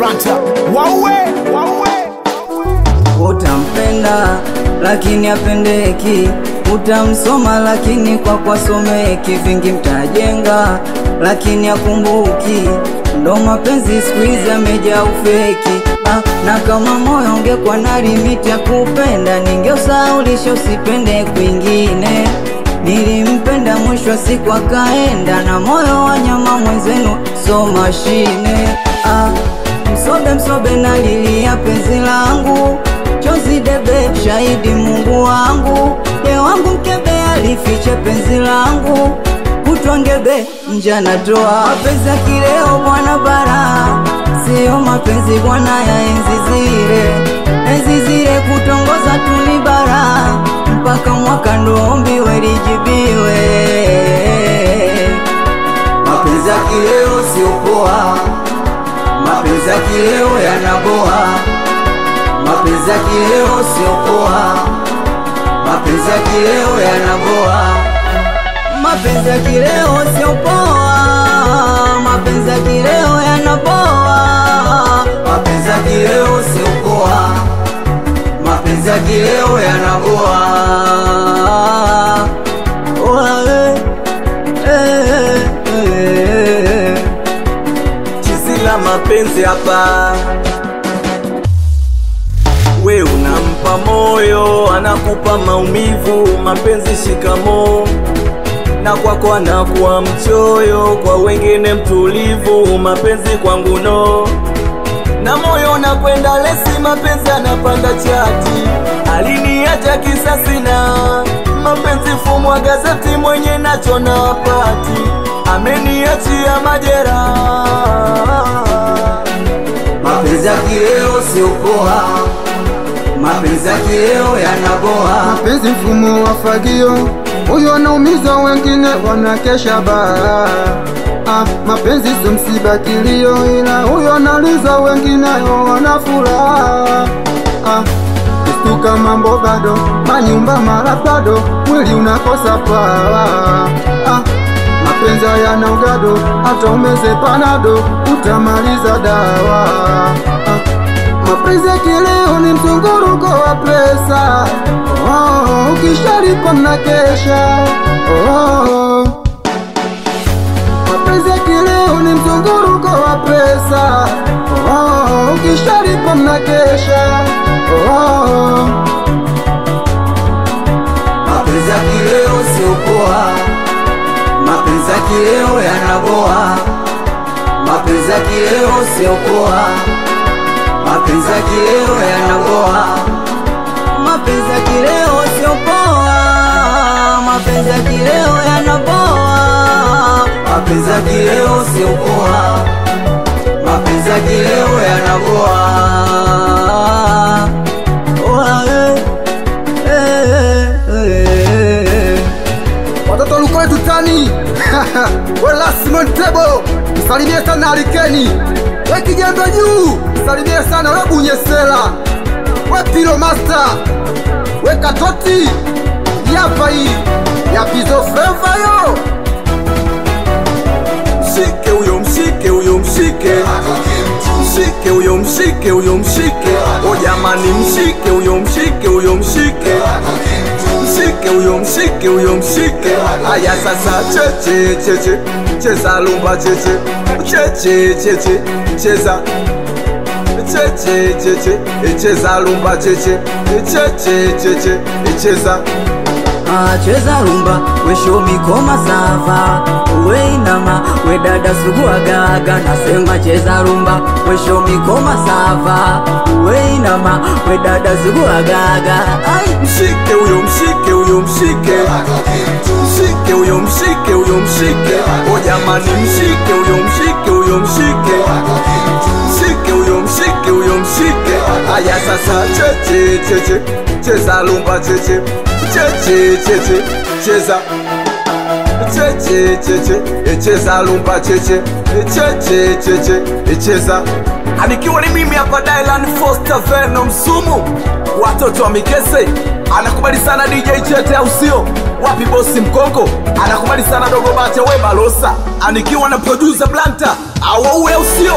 Blanta. Wawe. Utampenda lakini apendeki, utamsoma lakini kwa someki, vingi mtajenga lakini akumbuki, ndo mapenzi squeeze amejaa ufeki. Na kama moyo ungekuwa na limiti ya kupenda, ningeusaulisha usipende kwingine. Nilimpenda mwisho wa siku akaenda, na moyo wa nyama mwenzenu so mashine. Msobe na lilia penzi langu, chozi debe shahidi Mungu wangu. Ye wangu mkebe alifiche penzi langu, kutwa ngebe nja natoa. Mapenzi ya kileo bwana bara, sio mapenzi bwana ya enzi zile kutongoza tunibara, mpaka mwaka ndo ombiwe lijibiwe. Mapenzi ya kileo sio poa, mapenzi ya kileo yanaboa. Mapenzi ya kileo sio poa, mapenzi ya kileo yanaboa. Mapenzi ya kileo sio poa, mapenzi ya kileo yanaboa. Mapenzi ya kileo sio poa, mapenzi ya kileo yanaboa. Chisila mapenzi hapa, we unampa moyo anakupa maumivu. Mapenzi shikamo, na kwako anakuwa mchoyo, kwa wengine mtulivu. Mapenzi kwangu no, na moyo unakwenda lesi. Mapenzi anapanda chati, aliniacha kisasi na mapenzi fumu wa gazeti. Mwenye nacho na wapati, ameniachia majera. Mapenzi ya kileo sio poa, mapenzi ya kileo yanaboa. Mapenzi mfumo wa fagio, huyo anaumiza wengine wanakesha baa. Mapenzi sio msiba kilio, ila huyo analiza wengine wanafuraha. Kistuka mambo bado, manyumba mara bado, mwili unakosa pawa. Mapenzi yana ugado, hata umeze panado utamaliza dawa. Mapenzi ya kileo ni mzunguruko wa pesa, ukishalipa mnakesha. Mapenzi ya kileo ni mzunguruko wa pesa, ukishalipa mnakesha. Mapenzi ya kileo sio poa, mapenzi ya kileo yanaboa. Mapenzi ya kileo sio poa, mapenzi ya kileo yanaboa. Mapenzi ya kileo sio poa, mapenzi ya kileo yanaboa. Mapenzi ya kileo sio poa, mapenzi ya kileo yanaboa. Watoto lukole tutani wala Simon Tebo, msalimie sana Alikeni. We kijembe juu, msalimie sana we Bunyesela. We Pilo Master, we Katoti. Yapa hii, yapizo flavor yo. Mshike uyo, mshike uyo, mshike. Mshike uyo, mshike uyo, mshike. O jamani, mshike uyo, mshike uyo, mshike. Mshike uyo, mshike uyo, mshike. Aya sasa cheche, cheza lumba cheche. Cheche, cheza. Cheche, cheza lumba cheche. Cheche, cheza. Cheza rumba, we show me koma sava. We inama, we dada sugua gaga. Nasema cheza rumba, we show me koma sava. We inama, we dada sugua gaga. Mshike uyo, mshike uyo, mshike. Mshike uyo, mshike uyo, mshike. O jamani, mshike uyo, mshike uyo, mshike. Mshike uyo, mshike uyo, mshike. Aya sasa cheche, cheza lumba cheche. Cheche, cheza. Cheche, cheza lumba cheche. Cheche, cheza. Anikiwa ni mimi hapa Dylan Foster Venom Sumu, watoto wa Mikese. Anakubali sana DJ Chete au sio? Wapi bosi Mkongo? Anakubali sana Dogo Bacha we Balosa. Anikiwa na producer Blanta au sio?